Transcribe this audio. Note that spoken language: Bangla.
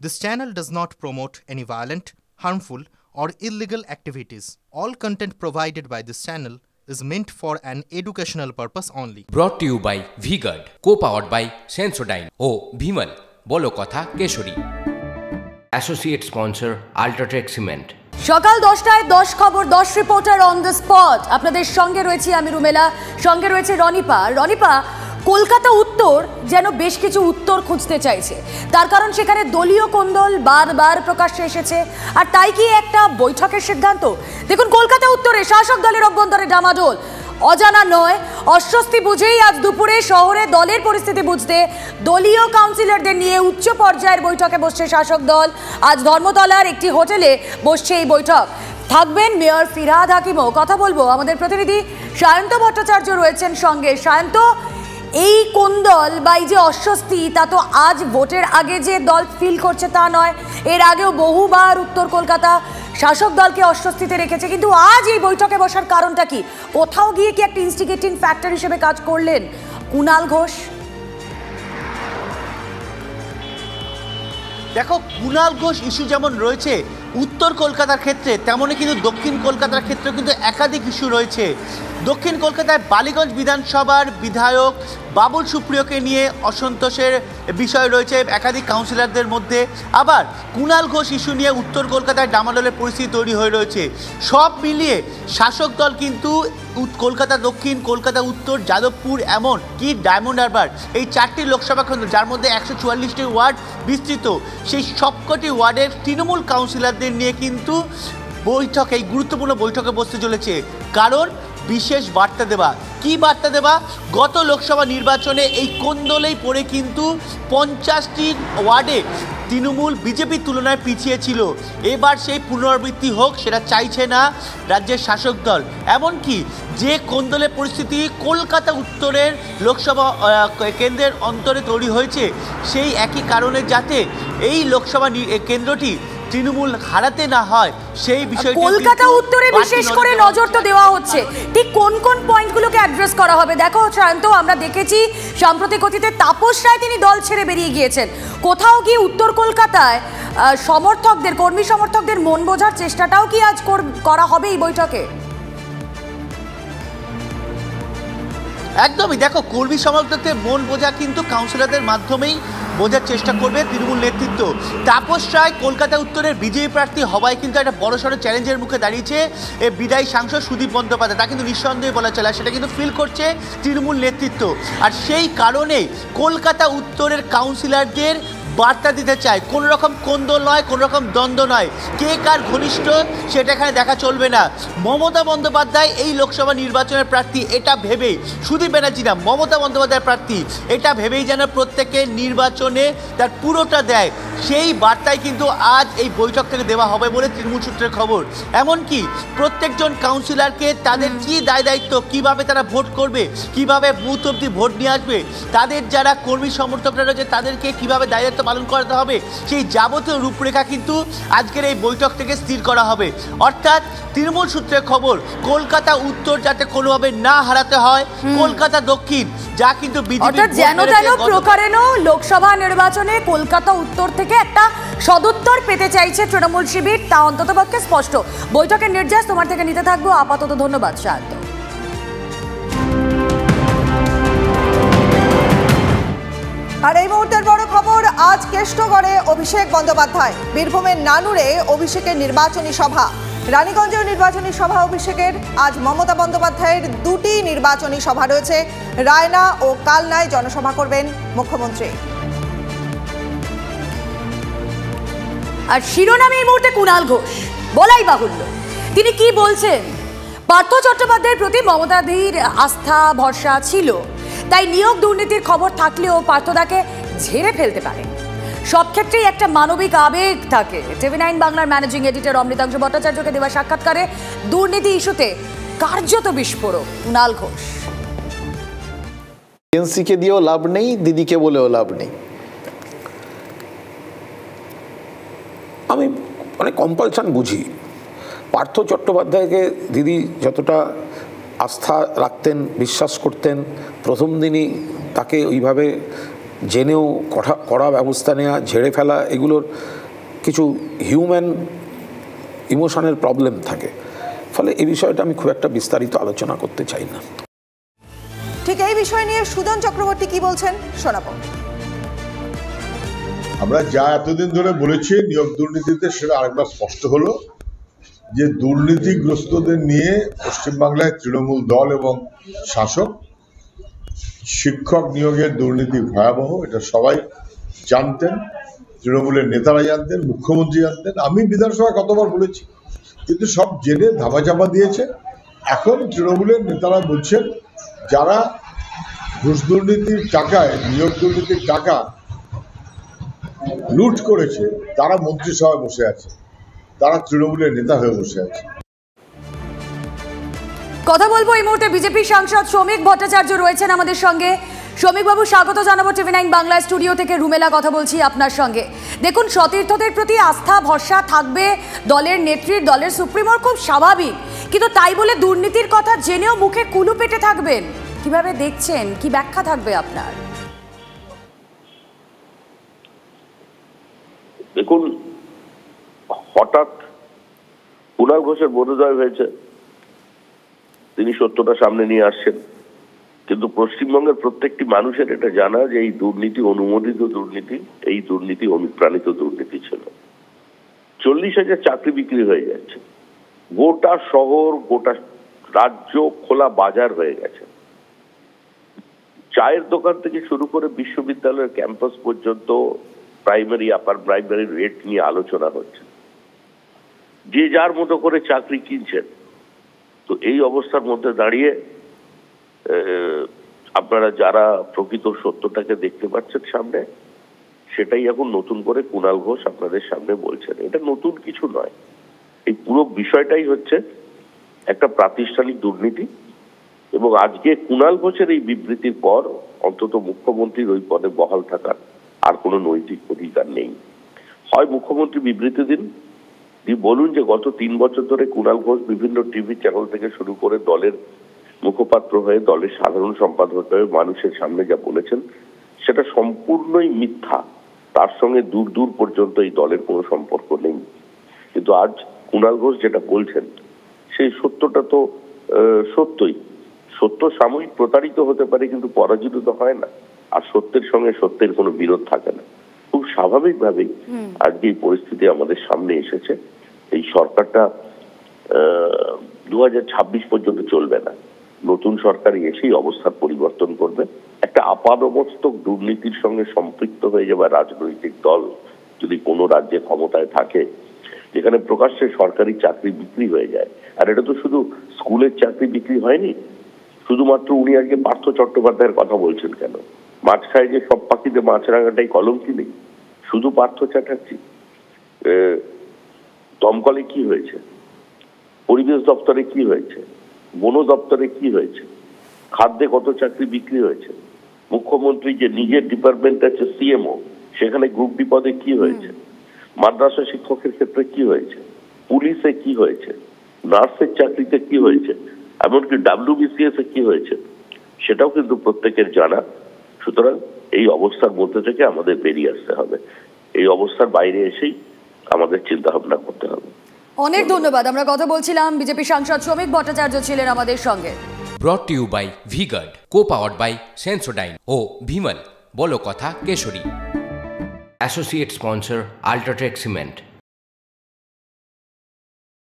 This channel does not promote any violent, harmful, or illegal activities. All content provided by this channel is meant for an educational purpose only. Brought to you by V-Guard, co-powered by Sensodyne O Bhimal, বলো কথা Keshari. Associate sponsor Ultratech Cement। সকাল 10টায় 10 খবর 10 রিপোর্টার অন দ্য স্পট। আপনাদের সঙ্গে রয়েছি আমি রুমেলা, সঙ্গে রয়েছে রনিপা। রনিপা, কলকাতা উত্তর যেন বেশ কিছু উত্তর খুঁজতে চাইছে, তার কারণ সেখানে দলীয় কোন্দল বারবার প্রকাশ্যে এসেছে। আর তাই কি একটা বৈঠকের সিদ্ধান্ত? দেখুন, কলকাতা উত্তরে শাসক দলের অভ্যন্তরে ডামাডোল অজানা নয়, অস্বস্তি বুঝেই আজ দুপুরে শহরে দলের পরিস্থিতি বুঝতে দলীয় কাউন্সিলরদের নিয়ে উচ্চ পর্যায়ের বৈঠকে বসছে শাসক দল। আজ ধর্মতলার একটি হোটেলে বসছে এই বৈঠক। থাকবেন মেয়র ফিরহাদ হাকিমও। কথা বলবো, আমাদের প্রতিনিধি সায়ন্ত ভট্টাচার্য রয়েছেন সঙ্গে। সায়ন্ত, এই কোন্দল বা এই যে অস্বস্তি, তা তো আজ ভোটের আগে যে দল ফিল করছে তা নয়, এর আগেও বহুবার উত্তর কলকাতা শাসক দলকে অস্বস্তিতে রেখেছে, কিন্তু আজ এই বৈঠকে বসার কারণটা কি? কোথাও গিয়ে কি একটা ইনস্টিগেটিং ফ্যাক্টর হিসেবে কাজ করলেন কুণাল ঘোষ? দেখো, কুণাল ঘোষ ইস্যু যেমন রয়েছে উত্তর কলকাতার ক্ষেত্রে, তেমনই কিন্তু দক্ষিণ কলকাতার ক্ষেত্রে কিন্তু একাধিক ইস্যু রয়েছে। দক্ষিণ কলকাতায় বালিগঞ্জ বিধানসভার বিধায়ক বাবুল সুপ্রিয়কে নিয়ে অসন্তোষের বিষয় রয়েছে একাধিক কাউন্সিলরদের মধ্যে। আবার কুণাল ঘোষ ইস্যু নিয়ে উত্তর কলকাতায় ডামাডোলের পরিস্থিতি তৈরি হয়ে রয়েছে। সব মিলিয়ে শাসক দল কিন্তু কলকাতা দক্ষিণ, কলকাতা উত্তর, যাদবপুর, এমন কি ডায়মন্ড হারবার, এই 4টি লোকসভা কেন্দ্র, যার মধ্যে 144টি ওয়ার্ড বিস্তৃত, সেই সবকটি ওয়ার্ডের তৃণমূল কাউন্সিলরদের নিয়ে কিন্তু বৈঠক, এই গুরুত্বপূর্ণ বৈঠকে বসতে চলেছে। কারণ বিশেষ বার্তা দেওয়া। কি বার্তা দেওয়া? গত লোকসভা নির্বাচনে এই কোন্দলেই পড়ে কিন্তু 50টি ওয়ার্ডে তৃণমূল বিজেপির তুলনায় পিছিয়ে ছিল। এবার সেই পুনরাবৃত্তি হোক, সেটা চাইছে না রাজ্যের শাসক দল। এমনকি যে কোন্দলের পরিস্থিতি কলকাতা উত্তরের লোকসভা কেন্দ্রের অন্তরে তৈরি হয়েছে, সেই একই কারণে যাতে এই লোকসভা কেন্দ্রটি তৃণমূল হারাতে না হয়, সেই বিষয়টি কলকাতা উত্তরে বিশেষ করে নজর তো দেওয়া হচ্ছে। ঠিক কোন কোন পয়েন্টগুলোকে অ্যাড্রেস করা হবে? দেখো সায়ন্ত, আমরা দেখেছি সাম্প্রতিক অতীতে তাপস রায় তিনি দল ছেড়ে বেরিয়ে গিয়েছেন। কোথাও কি উত্তর কলকাতায় সমর্থকদের, কর্মী সমর্থকদের মন বোঝার চেষ্টাটাও কি আজ করা হবে এই বৈঠকে? একদমই। দেখো, কর্মী সমর্থকদের মন বোঝা কিন্তু কাউন্সিলরদের মাধ্যমেই বোঝার চেষ্টা করবে তৃণমূল নেতৃত্ব। তাপস রায় কলকাতা উত্তরের বিজেপি প্রার্থী হওয়ায় কিন্তু একটা বড়সড় চ্যালেঞ্জের মুখে দাঁড়িয়েছে এই বিদায়ী সাংসদ সুদীপ বন্দ্যোপাধ্যায়। তা কিন্তু নিঃসন্দেহে বলা চলে, সেটা কিন্তু ফিল করছে তৃণমূল নেতৃত্ব। আর সেই কারণে কলকাতা উত্তরের কাউন্সিলরদের বার্তা দিতে চায়, কোনো রকম কোন্দল নয়, কোনো রকম দ্বন্দ্ব নয়, কে কার ঘনিষ্ঠ সেটা এখানে দেখা চলবে না। মমতা বন্দ্যোপাধ্যায় এই লোকসভা নির্বাচনের প্রার্থী, এটা ভেবেই, সুদীপ ব্যানার্জি না, মমতা বন্দ্যোপাধ্যায়ের প্রার্থী, এটা ভেবেই যেন প্রত্যেকের নির্বাচনে তার পুরোটা দেয়, সেই বার্তাই কিন্তু আজ এই বৈঠক থেকে দেওয়া হবে বলে তৃণমূল সূত্রের খবর। এমনকি প্রত্যেকজন কাউন্সিলরকে তাদের কী দায় দায়িত্ব, কীভাবে তারা ভোট করবে, কীভাবে বুথ অবধি ভোট নিয়ে আসবে, তাদের যারা কর্মী সমর্থকরা রয়েছে তাদেরকে কীভাবে দায় দায়িত্ব পালন করতে হবে, সেই যাবতীয় রূপরেখা কিন্তু আজকের এই বৈঠক থেকে স্থির করা হবে। অর্থাৎ তৃণমূল সূত্রের খবর, কলকাতা উত্তর যাতে কোনোভাবে না হারাতে হয়, কলকাতা দক্ষিণ যা কিন্তু বিজেপি যেন তেন প্রকারেণ লোকসভা নির্বাচনে কলকাতা উত্তর থেকে একটা সদুত্তর পেতে চাইছে তৃণমূল শিবির, তা অন্ততপক্ষে স্পষ্ট। বৈঠকের নির্দেশ তোমার থেকে নিতে থাকবো আপাতত। ধন্যবাদ সায়ন্ত। আর এই মুহূর্তের বড় খবর, আজ কেষ্টগড়ে অভিষেক বন্দ্যোপাধ্যায়, বীরভূমের নানুরে অভিষেকের নির্বাচনী সভা, রানীগঞ্জেও নির্বাচনী সভা অভিষেকের। আজ মমতা বন্দ্যোপাধ্যায়ের 2টি নির্বাচনী সভা রয়েছে, রায়না ও কালনায় জনসভা করবেন মুখ্যমন্ত্রী। আর শিরোনামে এই মুহূর্তে কুণাল ঘোষ, বলাই বাহুল্য তিনি কি বলছেন। পার্থ চট্টোপাধ্যায়ের প্রতি মমতাদির আস্থা ভরসা ছিল, তাই নিয়োগ দুর্নীতির খবর থাকলেও পার্থদাকে ঝেড়ে ফেলতে পারে। সব ক্ষেত্রেই একটা মানবিক আবেগ থাকে। TV9 বাংলার ম্যানেজিং এডিটর অমৃতাংশু ভট্টাচার্যকে দেওয়া সাক্ষাৎকারে দুর্নীতি ইস্যুতে কার্যত বিস্ফোরক কুণাল ঘোষ। এনসিকে দিয়েও লাভ নেই, দিদিকে বলেও লাভ নেই। আমি মানে কম্পালশন বুঝি। পার্থ চট্টোপাধ্যায়কে দিদি যতটা আস্থা রাখতেন, বিশ্বাস করতেন, প্রথম দিনই তাকে ওইভাবে জেনেও কড়া ব্যবস্থা নেওয়া, ঝেড়ে ফেলা, এগুলোর কিছু হিউম্যান ইমোশনের প্রবলেম থাকে। ফলে এই বিষয়টা আমি খুব একটা বিস্তারিত আলোচনা করতে চাই না। ঠিক এই বিষয় নিয়ে সুজন চক্রবর্তী কি বলছেন শোনাবো। আমরা যা এতদিন ধরে বলেছি নিয়োগ দুর্নীতিতে, সেটা আরেকবার স্পষ্ট হলো যে দুর্নীতিগ্রস্তদের নিয়ে পশ্চিমবাংলায় তৃণমূল দল এবং শাসক, শিক্ষক নিয়োগের দুর্নীতি ভয়াবহ, এটা সবাই জানতেন, তৃণমূলের নেতারা জানতেন, মুখ্যমন্ত্রী জানতেন, আমি বিধানসভায় কতবার বলেছি, কিন্তু সব জেনে ধামাচাপা দিয়েছে। এখন তৃণমূলের নেতারা বলছেন যারা ঘুষ দুর্নীতির টাকায়, নিয়োগ দুর্নীতির টাকা লুট করেছে তারা মন্ত্রিসভায় বসে আছে, তারা তৃণমূলের নেতা হয়ে বসে আছে। কথা বলবো এই মুহূর্তে বিজেপি সাংসদ শ্রমিক ভট্টাচার্য রয়েছেন আমাদের সঙ্গে। শ্রমিকবাবু, স্বাগত জানাবো TV9 বাংলা স্টুডিও থেকে। রুমেলা কথা বলছি আপনার সঙ্গে। দেখুন, সতীর্থদের প্রতি আস্থা ভরসা থাকবে দলের নেত্রীর, দলের সুপ্রিমোর, খুব স্বাভাবিক, কিন্তু তাই বলে দুর্নীতির কথা জেনেও মুখে কুলু পেটে থাকবেন, কিভাবে দেখছেন, কি ব্যাখ্যা থাকবে আপনার? দেখুন, হঠাৎ কুণাল ঘোষের বোধোদয় হয়েছে, তিনি সত্যটা সামনে নিয়ে আসছেন, কিন্তু পশ্চিমবঙ্গের প্রত্যেকটি মানুষের এটা জানা যে এই দুর্নীতি অনুমোদিত দুর্নীতি, এই দুর্নীতি অনুপ্রাণিত দুর্নীতি ছিল। 40,000 চাকরি বিক্রি হয়ে যাচ্ছে, গোটা শহর, গোটা রাজ্য খোলা বাজার হয়ে গেছে। চায়ের দোকান থেকে শুরু করে বিশ্ববিদ্যালয়ের ক্যাম্পাস পর্যন্ত প্রাইমারি, আপার প্রাইমারি রেট নিয়ে আলোচনা হচ্ছে, যে যার মতো করে চাকরি কিনছেন। তো এই অবস্থার মধ্যে দাঁড়িয়ে আপনারা যারা প্রকৃত সত্যটাকে দেখতে পাচ্ছেন সামনে, সেটাই এখন নতুন করে কুণাল ঘোষ আপনাদের সামনে বলছেন। এটা নতুন কিছু নয়, এই পুরো বিষয়টাই হচ্ছে একটা প্রাতিষ্ঠানিক দুর্নীতি। এবং আজকে কুণাল ঘোষের এই বিবৃতির পর অন্তত মুখ্যমন্ত্রীর ওই পদে বহাল থাকার আর কোনো নৈতিক অধিকার নেই। হয় মুখ্যমন্ত্রী বিবৃতি দিন, বলুন যে গত 3 বছর ধরে কুণাল ঘোষ বিভিন্ন টিভি চ্যানেল থেকে শুরু করে দলের মুখপাত্র হয়ে, দলের সাধারণ সম্পাদক হয়ে মানুষের সামনে যা বলেছেন সেটা সম্পূর্ণই মিথ্যা, তার সঙ্গে দূর দূর পর্যন্ত এই দলের কোনো সম্পর্ক নেই। কিন্তু আজ কুণাল ঘোষ যেটা বলছেন সেই সত্যটা তো সত্যই। সত্য সাময়িক প্রতারিত হতে পারে, কিন্তু পরাজিত তো হয় না, আর সত্যের সঙ্গে সত্যের কোনো বিরোধ থাকে না। খুব স্বাভাবিকভাবেই আজকে এই পরিস্থিতি আমাদের সামনে এসেছে। এই সরকারটা 2026 পর্যন্ত চলবে না, নতুন সরকার এসেই অবস্থার পরিবর্তন করবে। একটা আপাদমস্তক দুর্নীতির সঙ্গে সম্পৃক্ত হয়ে যাওয়া রাজনৈতিক দল যদি কোনো রাজ্যে ক্ষমতায় থাকে, যেখানে প্রকাশ্যে সরকারি চাকরি বিক্রি হয়ে যায়, আর এটা তো শুধু স্কুলের চাকরি বিক্রি হয়নি, শুধুমাত্র উনি আজকে পার্থ চট্টোপাধ্যায়ের কথা বলছেন কেন? মাছ খায় যে সব পাখিতে মাছ রাঙাটাই কলঙ্কি নেই, শুধু পার্থ চ্যাটার্জি। দমকলে কি হয়েছে, পরিবেশ দপ্তরে কি হয়েছে, বন দপ্তরে কি হয়েছে, খাদ্যে কত চাকরি বিক্রি হয়েছে, মুখ্যমন্ত্রী যে নিজের ডিপার্টমেন্ট আছে CMO, সেখানে গ্রুপ ডি পদে কি হয়েছে, মাদ্রাসা শিক্ষকের ক্ষেত্রে কি হয়েছে, পুলিশে কি হয়েছে, নার্সের চাকরিতে কি হয়েছে, এমনকি WBCS এ কি হয়েছে, সেটাও কিন্তু প্রত্যেকের জানা। সুতরাং এই অবস্থার মধ্যে থেকে আমাদের বেরিয়ে আসতে হবে, এই অবস্থার বাইরে এসেই আমাদের চিন্তা ভাবনা করতে হবে। অনেক ধন্যবাদ। আমরা কথা বলছিলাম, বিজেপি সাংসদ শ্রমিক ভট্টাচার্য ছিলেন আমাদের সঙ্গে। Brought to you by V Guard, co powered by Sensodyne ও ভিমল, বলো কথা কেশরী। Associate sponsor UltraTech cement.